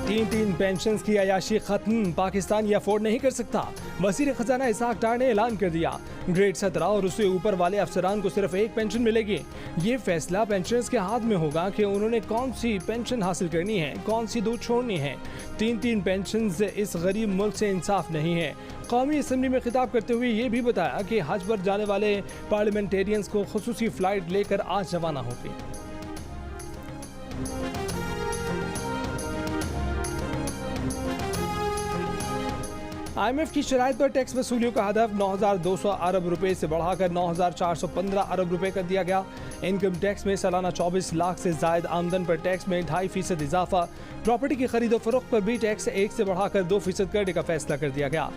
तीन पेंशन की अयाशी खत्म, पाकिस्तान ये अफोर्ड नहीं कर सकता। वजीर खजाना इसाक डार ने ऐलान कर दिया, ग्रेड 17 और उससे ऊपर वाले अफसरान को सिर्फ एक पेंशन मिलेगी। ये फैसला पेंशनर्स के हाथ में होगा कि उन्होंने कौन सी पेंशन हासिल करनी है, कौन सी दो छोड़नी है। तीन पेंशन इस गरीब मुल्क से इंसाफ नहीं है। कौमी असम्बली में खिताब करते हुए ये भी बताया कि हज पर जाने वाले पार्लियामेंटेरियंस को खुसूसी फ्लाइट लेकर आज रवाना होगी। IMF की शराइत पर टैक्स वसूलियों का हदफ 9,200 अरब रुपए से बढ़ाकर 9,415 अरब रुपए कर दिया गया। इनकम टैक्स में सालाना 24 लाख से जायद आमदन पर टैक्स में 2.5% इजाफा। प्रॉपर्टी की खरीदो फरोख्त पर भी टैक्स 1 से बढ़ाकर 2% करने का फैसला कर दिया गया।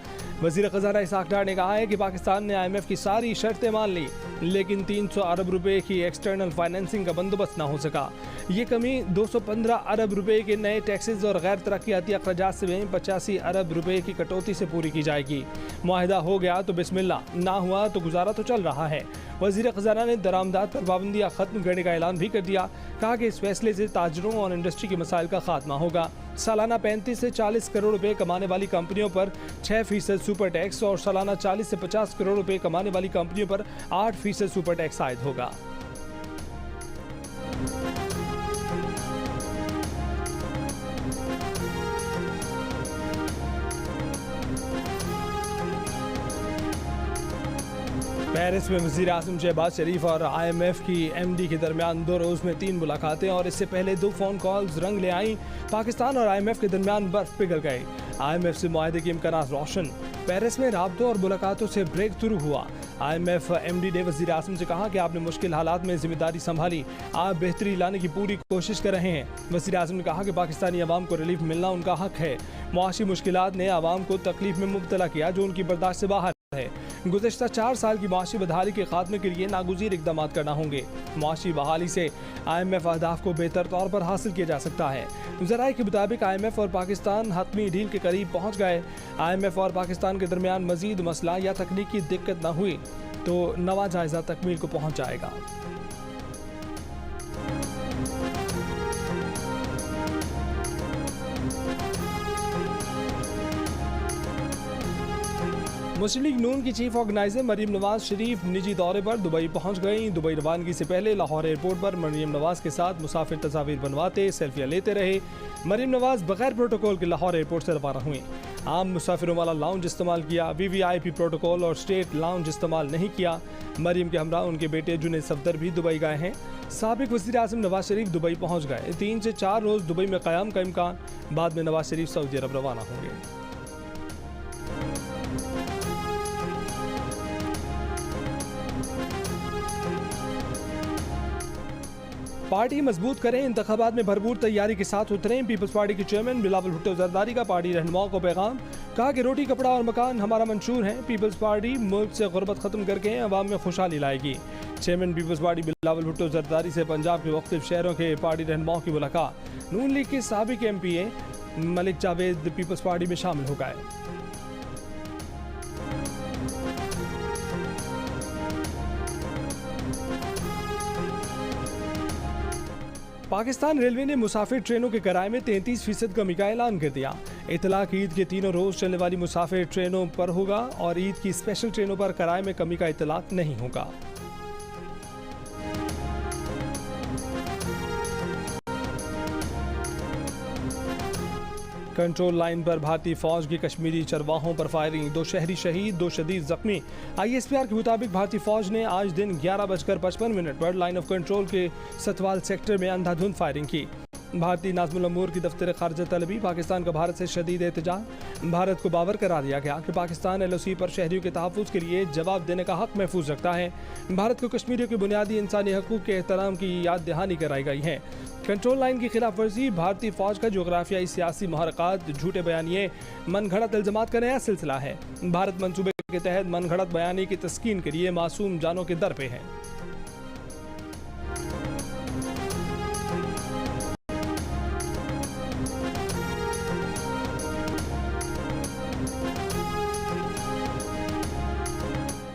वजीर खजाना इसाक डार ने कहा है कि पाकिस्तान ने IMF की सारी शर्तें मान ली, लेकिन 300 अरब रुपए की एक्सटर्नल फाइनेंसिंग का बंदोबस्त न हो सका। ये कमी 215 अरब रुपए के नए टैक्सेस और गैर तरक्याती अखराजात से 85 अरब रुपए की कटौती से पूरी की जाएगी। मुआहिदा हो गया तो बिस्मिल्लाह, ना हुआ तो गुजारा तो चल रहा है। वजीर खजाना ने दरामदात पर पाबंदियाँ खत्म करने का ऐलान भी कर दिया। कहा कि इस फैसले से ताजरों और इंडस्ट्री के मसाइल का खात्मा होगा। सालाना 35 से 40 करोड़ रुपए कमाने वाली कंपनियों पर 6% सुपर टैक्स और सालाना 40 से 50 करोड़ रुपए कमाने वाली कंपनियों पर 8% सुपर टैक्स आयद होगा। पेरिस में वज़ीर आज़म शहबाज शरीफ और IMF की MD के दरमियान 2 रोज़ में 3 मुलाकातें और इससे पहले 2 फ़ोन कॉल्स रंग ले आईं। पाकिस्तान और IMF के दरमियान बर्फ पिघल गई। IMF से मुआहदे के इम्कानात रोशन। पेरिस में राब्तों और मुलाकातों से ब्रेक थ्रू हुआ। IMF MD ने वज़ीर आज़म से कहा कि आपने मुश्किल हालात में जिम्मेदारी संभाली, आप बेहतरी लाने की पूरी कोशिश कर रहे हैं। वज़ीर आज़म ने कहा कि पाकिस्तानी अवाम को रिलीफ मिलना उनका हक है। मुआशी मुश्किलात ने अवाम को तकलीफ में मुब्तला किया जो उनकी बर्दाश्त से बाहर है। गुज़श्ता 4 साल की मुआशी बदहाली के खात्मे के लिए नागुज़ीर इक़दाम करना होंगे। मुआशी बहाली से IMF अहदाफ को बेहतर तौर पर हासिल किया जा सकता है। ज़राए के मुताबिक IMF और पाकिस्तान हतमी डील के करीब पहुँच गए। IMF और पाकिस्तान के दरमियान मज़ीद मसला या तकनीकी दिक्कत न हुई तो नवा जायज़ा तकमील को पहुँच जाएगा। मुस्लिम लीग नून की चीफ ऑर्गेनाइजर मरीम नवाज शरीफ निजी दौरे पर दुबई पहुंच गई। दुबई रवानगी से पहले लाहौर एयरपोर्ट पर मरीम नवाज के साथ मुसाफिर तस्वीर बनवाते, सेल्फियां लेते रहे। मरीम नवाज बगैर प्रोटोकॉल के लाहौर एयरपोर्ट से रवाना हुई। आम मुसाफिरों वाला लाउंज इस्तेमाल किया, VVIP प्रोटोकॉल और स्टेट लाउंज इस्तेमाल नहीं किया। मरीम के हमरा उनके बेटे जुनैद सफदर भी दुबई गए हैं। साबिक वज़ीर आज़म नवाज शरीफ दुबई पहुंच गए। 3 से 4 रोज़ दुबई में क़याम का इम्कान। बाद में नवाज शरीफ सऊदी अरब रवाना होंगे। पार्टी मजबूत करें, इंतखाबात में भरपूर तैयारी के साथ उतरें। पीपल्स पार्टी के चेयरमैन बिलावल भुट्टो जरदारी का पार्टी रहनुमाओं को पैगाम। कहा कि रोटी कपड़ा और मकान हमारा मंशूर है। पीपल्स पार्टी मुल्क से गुर्बत खत्म करके अवाम में खुशहाली लाएगी। Chairman peoples party Bilawal Bhutto Zardari से पंजाब के मुख्तलिफ शहरों के पार्टी रहनुमाओं की मुलाकात। नून लीग के साबिक MPA Malik Javed peoples party में शामिल हो गए। पाकिस्तान रेलवे ने मुसाफिर ट्रेनों के किराए में 33% कमी का ऐलान कर दिया। इतलाक ईद के तीनों रोज चलने वाली मुसाफिर ट्रेनों पर होगा और ईद की स्पेशल ट्रेनों पर किराए में कमी का इतलाक नहीं होगा। कंट्रोल लाइन पर भारतीय फौज की कश्मीरी चरवाहों पर फायरिंग, 2 शहरी शहीद, 2 शदीद जख्मी। ISPR के मुताबिक भारतीय फौज ने आज दिन 11:55 पर लाइन ऑफ कंट्रोल के सतवाल सेक्टर में अंधाधुंध फायरिंग की। भारतीय नाज़मुल अमूर की दफ्तर खारजा तलबी, पाकिस्तान का भारत से शदीद एहतजाज। भारत को बावर करार दिया गया कि पाकिस्तान LOC पर शहरियों के तहफ़्फ़ुज़ के लिए जवाब देने का हक महफूज रखता है। भारत को कश्मीरियों के बुनियादी इंसानी हकूक़ के एहतराम की याद दहानी कराई गई है। कंट्रोल लाइन की खिलाफ वर्जी, भारतीय फौज का जोग्राफियाई सियासी महरक़ात, झूठे बयानिए, मन घड़त इल्ज़ामात का नया सिलसिला है। भारत मंसूबे के तहत मन घड़त बयानी की तस्कीन के लिए मासूम जानों के दर पे है।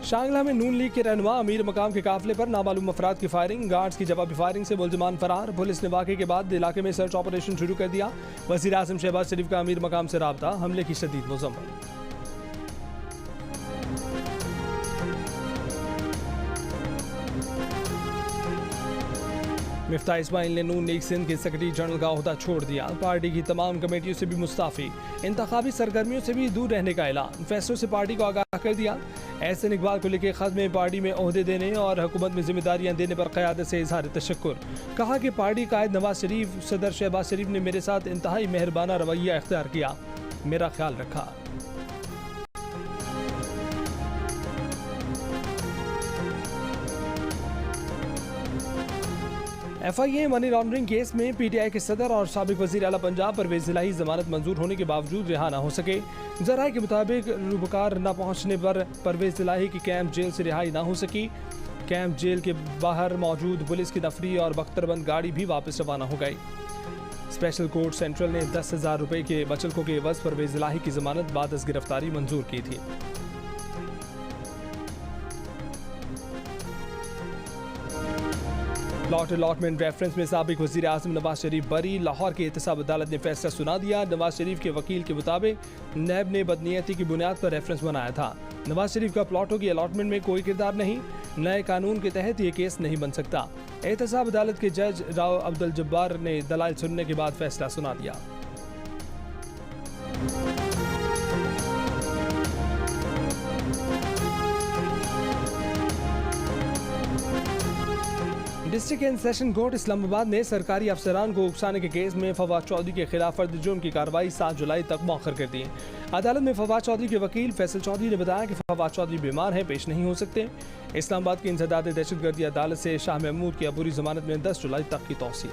शांगला में नून लीग के रहनुमा अमीर मकाम के काफिले पर नामालूम अफराद की फायरिंग, गार्ड्स की जवाबी फायरिंग से मुलजमान फरार। पुलिस ने वाक़े के बाद इलाके में सर्च ऑपरेशन शुरू कर दिया। वज़ीर आज़म शहबाज शरीफ का अमीर मकाम से राब्ता, हमले की शदीद मज़म्मत। मिफ्ताह इस्माइल ने नून लीग सिंध के सेक्रेटरी जनरल का ओहदा छोड़ दिया। पार्टी की तमाम कमेटियों से भी मुस्ताफ़ी, इंतखाबी सरगर्मियों से भी दूर रहने का ऐलान, फैसलों से पार्टी को आगाह कर दिया। एहसन इकबाल को लिखे खत में पार्टी में ओहदे देने और हुकूमत में जिम्मेदारियां देने पर क़यादत से इजहार तशक्कुर। कहा कि पार्टी कायद नवाज शरीफ, सदर शहबाज शरीफ ने मेरे साथ इंतहाई मेहरबाना रवैया इख्तियार किया, मेरा ख्याल रखा। FIA मनी लॉन्ड्रिंग केस में PTI के सदर और साबिक वजीर आला पंजाब परवेज इलाही जमानत मंजूर होने के बावजूद रिहा न हो सके। जराये के मुताबिक रुबकार न पहुंचने पर परवेज इलाही की कैंप जेल से रिहाई न हो सकी। कैंप जेल के बाहर मौजूद पुलिस की नफरी और बख्तरबंद गाड़ी भी वापस रवाना हो गई। स्पेशल कोर्ट सेंट्रल ने 10,000 रुपए के बचलकों के एवज परवेज इलाही की जमानत बाद अज गिरफ्तारी मंजूर की थी। प्लॉट अलॉटमेंट रेफरेंस में साबिक वजीर आज़म नवाज शरीफ बरी। लाहौर की एहतसाब अदालत ने फैसला सुना दिया। नवाज शरीफ के वकील के मुताबिक नैब ने बदनीयती की बुनियाद पर रेफरेंस बनाया था। नवाज शरीफ का प्लॉटों की अलॉटमेंट में कोई किरदार नहीं, नए कानून के तहत ये केस नहीं बन सकता। एहतसाब अदालत के जज राव अब्दुल जब्बार ने दलाइल सुनने के बाद फैसला सुना दिया। District and session court Islamabad ने सरकारी अफसरान को उकसाने के केस में फवाद चौधरी के खिलाफ फर्द जुर्म की कार्रवाई 7 जुलाई तक मौखर कर दी। अदालत में फवाद चौधरी के वकील फैसल चौधरी ने बताया कि फवाद चौधरी बीमार हैं, पेश नहीं हो सकते। इस्लामाबाद की इंसदाद दहशतगर्दी अदालत से शाह महमूद की अबूरी जमानत में 10 जुलाई तक की तौसीह।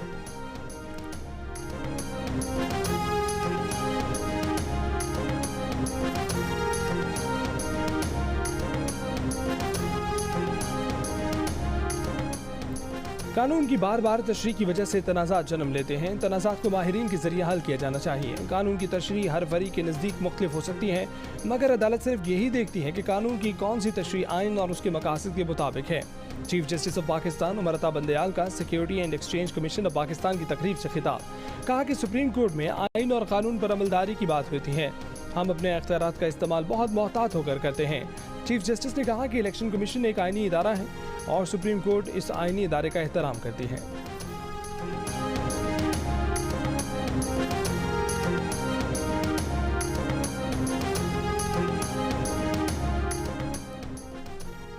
कानून की बार बार तशरीह की वजह से तनाज़ात जन्म लेते हैं। तनाज़ात को माहिरीन के जरिए हल किया जाना चाहिए। कानून की तशरीह हर फरीक के नज़दीक मुख्तलिफ हो सकती है, मगर अदालत सिर्फ यही देखती है कि कानून की कौन सी तशरीह आइन और उसके मकासद के मुताबिक है। Chief justice of Pakistan Umar Bandial का security and exchange commission of Pakistan की तकरीब से खिताब, कहा कि सुप्रीम कोर्ट में आइन और कानून पर अमलदारी की बात होती है, हम अपने अख्तियारात का इस्तेमाल बहुत मोहतात होकर करते हैं। चीफ जस्टिस ने कहा कि इलेक्शन कमीशन एक आइनी इदारा है और सुप्रीम कोर्ट इस आइनी इदारे का एहतराम करती है।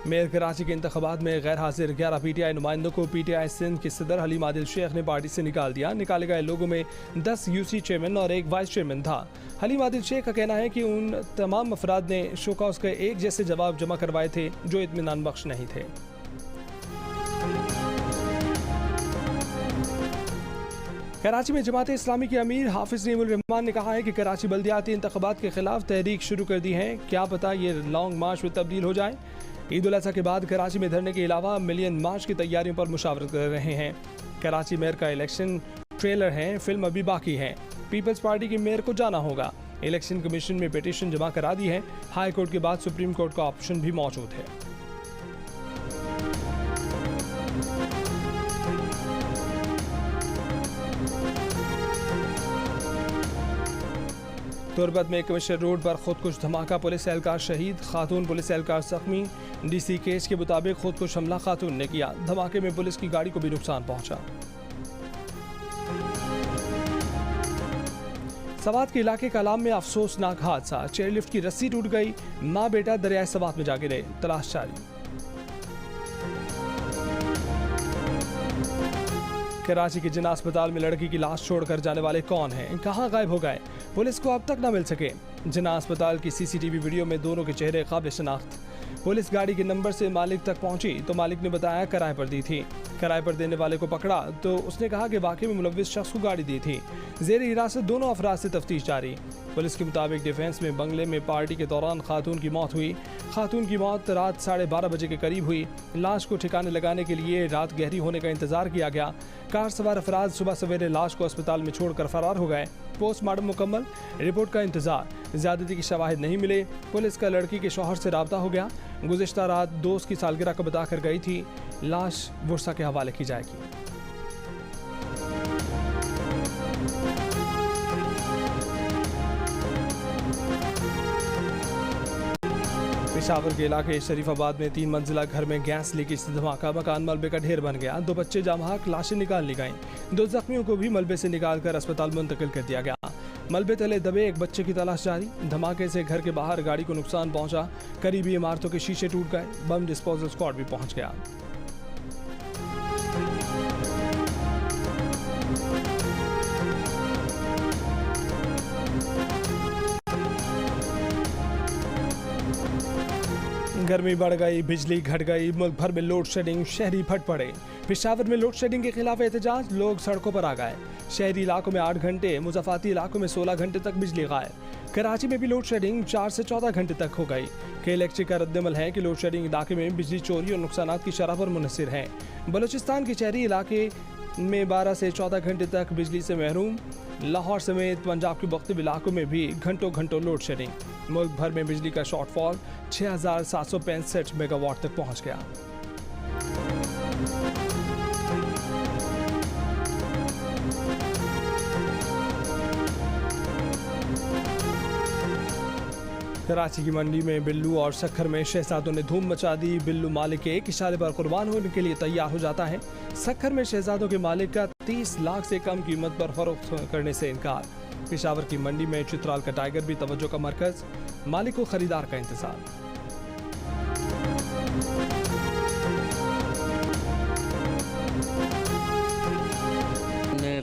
मेयर कराची के इंतखाबात में गैर हाजिर 11 PTI नुमाइंदों को PTI सिंध के सदर हलीम आदिल शेख ने पार्टी से निकाल दिया। निकाले गए लोगों में 10 UC चेयरमैन और 1 वाइस चेयरमैन था। हलीम आदिल शेख का कहना है कि उन तमाम अफराद ने शोकॉज के एक जैसे जवाब जमा करवाए थे जो इत्मीनान बख्श नहीं थे। कराची में जमात इस्लामी के अमीर हाफिज नईमुल रहमान ने कहा है कि कराची बल्दियाती इंतखाबात के खिलाफ तहरीक शुरू कर दी है, क्या पता ये लॉन्ग मार्च में तब्दील हो जाए। ईद उल अज़हा के बाद कराची में धरने के अलावा मिलियन मार्च की तैयारियों पर मुशावरत कर रहे हैं। कराची मेयर का इलेक्शन ट्रेलर है, फिल्म अभी बाकी है। पीपल्स पार्टी के मेयर को जाना होगा। इलेक्शन कमीशन में पिटीशन जमा करा दी है। हाई कोर्ट के बाद सुप्रीम कोर्ट का ऑप्शन भी मौजूद है। तुरबत में कमिश्नर रोड पर खुदकुश धमाका, पुलिस एहलकार शहीद, खातून पुलिस एहलकार जख्मी। DC केस के मुताबिक खुदकुश हमला खातून ने किया। धमाके में पुलिस की गाड़ी को भी नुकसान पहुंचा। सवात के इलाके कलाम में अफसोसनाक हादसा, चेयरलिफ्ट की रस्सी टूट गई, माँ बेटा दरियाए सवात में जा गिरे, तलाश जारी। कराची के जिन्ना अस्पताल में लड़की की लाश छोड़कर जाने वाले कौन हैं, कहां गायब हो गए, पुलिस को अब तक न मिल सके। जिन्ना अस्पताल की CCTV वीडियो में दोनों के चेहरे काबिल शनाख्त। पुलिस गाड़ी के नंबर से मालिक तक पहुंची तो मालिक ने बताया किराए पर दी थी। किराए पर देने वाले को पकड़ा तो उसने कहा कि वाकई में मुलव्विस शख्स को गाड़ी दी थी। जेर हिरासत दोनों अफराद से तफ्तीश जारी। पुलिस के मुताबिक डिफेंस में बंगले में पार्टी के दौरान खातून की मौत हुई। खातून की मौत रात 12:30 बजे के करीब हुई। लाश को ठिकाने लगाने के लिए रात गहरी होने का इंतजार किया गया। कार सवार अफराद सुबह सवेरे लाश को अस्पताल में छोड़कर फरार हो गए। पोस्टमार्टम मुकम्मल, रिपोर्ट का इंतजार। ज्यादती की शवाहिद नहीं मिले। पुलिस का लड़की के शौहर से राब्ता हो गया। गुज़िश्ता रात दोस्त की सालगिरह को बताकर गई थी। लाश बुरसा के हवाले की जाएगी। पेशावर के इलाके शरीफाबाद में 3 मंजिला घर में गैस लीकेज से धमाका, मकान मलबे का ढेर बन गया। 2 बच्चे जामहाक, लाशें निकाल ली गईं। 2 जख्मियों को भी मलबे से निकालकर अस्पताल मुंतकिल कर दिया गया। मलबे तले दबे एक बच्चे की तलाश जारी। धमाके से घर के बाहर गाड़ी को नुकसान पहुंचा। करीबी इमारतों के शीशे टूट गए। बम डिस्पोजल स्क्वाड भी पहुंच गया। गर्मी बढ़ गई, बिजली घट गई, मुल्क भर में लोड शेडिंग, शहरी फट पड़े। पेशावर में लोड शेडिंग के खिलाफ एहतजाज, लोग सड़कों पर आ गए। शहरी इलाकों में 8 घंटे, मुज़ाफ़ाती इलाकों में 16 घंटे तक बिजली गायब। कराची में भी लोड शेडिंग 4 से 14 घंटे तक हो गई। के इलेक्ट्रिक का रद्दमल है कि लोड शेडिंग इलाके में बिजली चोरी और नुकसानात की शरह पर मुनहसिर है। बलूचिस्तान के शहरी इलाके में 12 से 14 घंटे तक बिजली से महरूम। लाहौर समेत पंजाब के मुख्तलिफ इलाकों में भी घंटों घंटों लोड शेडिंग। मुल्क भर में बिजली का शॉर्टफॉल 6765 मेगावाट तक पहुंच गया। कराची की मंडी में बिल्लू और शक्कर में शहजादों ने धूम मचा दी। बिल्लू मालिक के एक इशारे पर कुर्बान होने के लिए तैयार हो जाता है। शक्कर में शहजादों के मालिक का 30 लाख से कम कीमत पर फरोख्त करने से इनकार। पेशावर की मंडी में चित्राल का टाइगर भी तवज्जो का मरकज, मालिक को खरीदार का इंतजार।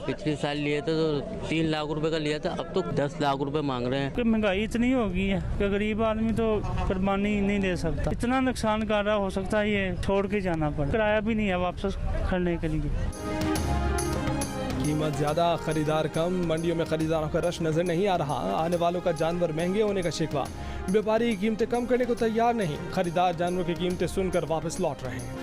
पिछले साल लिए थे तो 3 लाख रुपए का लिया था, अब तो 10 लाख रुपए मांग रहे हैं। महंगाई इतनी हो गई है कि गरीब आदमी तो कुर्बानी नहीं दे सकता। इतना नुकसान कर रहा, हो सकता है ये छोड़ के जाना पड़े। किराया भी नहीं है वापस करने के लिए। कीमत ज्यादा, खरीदार कम। मंडियों में खरीदारों का रश नजर नहीं आ रहा। आने वालों का जानवर महंगे होने का शिकवा। व्यापारी कीमतें कम करने को तैयार नहीं। खरीदार जानवरों की कीमतें सुनकर वापस लौट रहे हैं।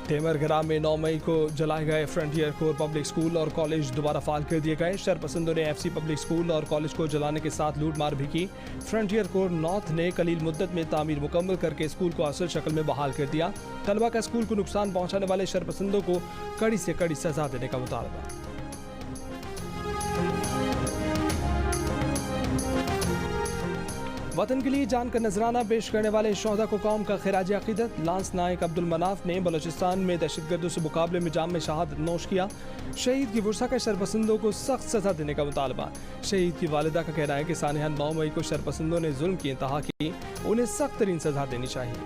तेमरगरा में 9 मई को जलाए गए फ्रंटियर कोर पब्लिक स्कूल और कॉलेज दोबारा फाल कर दिए गए। शरपसंदों ने एफसी पब्लिक स्कूल और कॉलेज को जलाने के साथ लूटमार भी की। फ्रंटियर कोर नॉर्थ ने कलील मुद्दत में तामीर मुकम्मल करके स्कूल को असल शक्ल में बहाल कर दिया। तलबा का स्कूल को नुकसान पहुंचाने वाले शरपसंदों को कड़ी से कड़ी सजा देने का मुतालबा। वतन के लिए जान का नजराना पेश करने वाले शोहदा को कौम का खिराज अकीदत। लांस नायक अब्दुल मनाफ ने बलूचिस्तान में दहशतगर्दों से मुकाबले में जाम में शहादत नोश किया। शहीद की वर्षा का शरपसंदों को सख्त सजा देने का मुतालबा। शहीद की वालिदा का कहना है कि सानिया 9 मई को शरपसंदों ने जुल्म की इंतहा की, उन्हें सख्त तरीन सजा देनी चाहिए।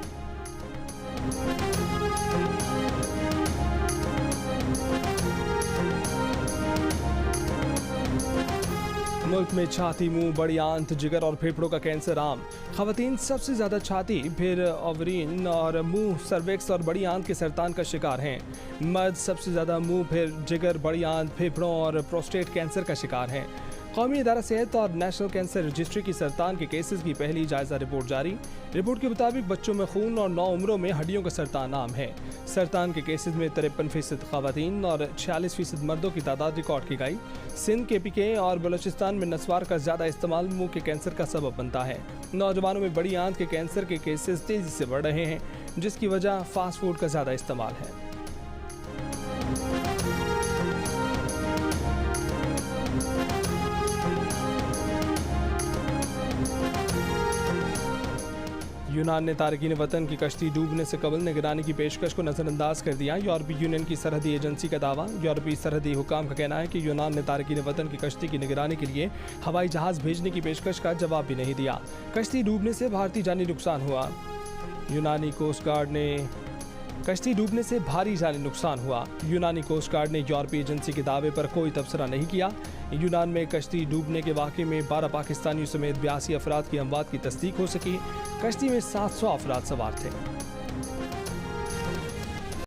मुल्क में छाती, मुंह, बड़ी आंत, जिगर और फेफड़ों का कैंसर आम। खवातीन सबसे ज्यादा छाती, फिर ओवरीन और मुंह, सर्वेक्स और बड़ी आंत के सरतान का शिकार हैं। मर्द सबसे ज्यादा मुंह, फिर जिगर, बड़ी आंत, फेफड़ों और प्रोस्टेट कैंसर का शिकार हैं। कौमी इदारा सेहत और नेशनल कैंसर रजिस्ट्री की सरतान के केसेस की पहली जायजा रिपोर्ट जारी। रिपोर्ट के मुताबिक बच्चों में खून और 9 उम्रों में हड्डियों का सरतान आम है। सरतान के केसेस में 53% खवातीन और 46% मर्दों की तादाद रिकॉर्ड की गई। सिंध, KPK और बलूचिस्तान में नस्वार का ज़्यादा इस्तेमाल मुंह के कैंसर का सबब बनता है। नौजवानों में बड़ी आंत के कैंसर के केसेस तेज़ी से बढ़ रहे हैं, जिसकी वजह फास्ट फूड का ज़्यादा इस्तेमाल है। यूनान ने तारकीन वतन की कश्ती डूबने से कबल निगरानी की पेशकश को नज़रअंदाज कर दिया। यूरोपीय यूनियन की सरहदी एजेंसी का दावा। यूरोपीय सरहदी हुकाम का कहना है कि यूनान ने तारकीन वतन की कश्ती की निगरानी के लिए हवाई जहाज़ भेजने की पेशकश का जवाब भी नहीं दिया। कश्ती डूबने से भारतीय जानी नुकसान हुआ। यूनानी कोस्ट गार्ड ने कश्ती डूबने से भारी जानी नुकसान हुआ। यूनानी कोस्ट गार्ड ने यूरोपीय एजेंसी के दावे पर कोई तबसरा नहीं किया। यूनान में कश्ती डूबने के वाक़े में 12 पाकिस्तानियों समेत 82 अफराद की अमवात की तस्दीक हो सकी। कश्ती में 700 अफराद सवार थे।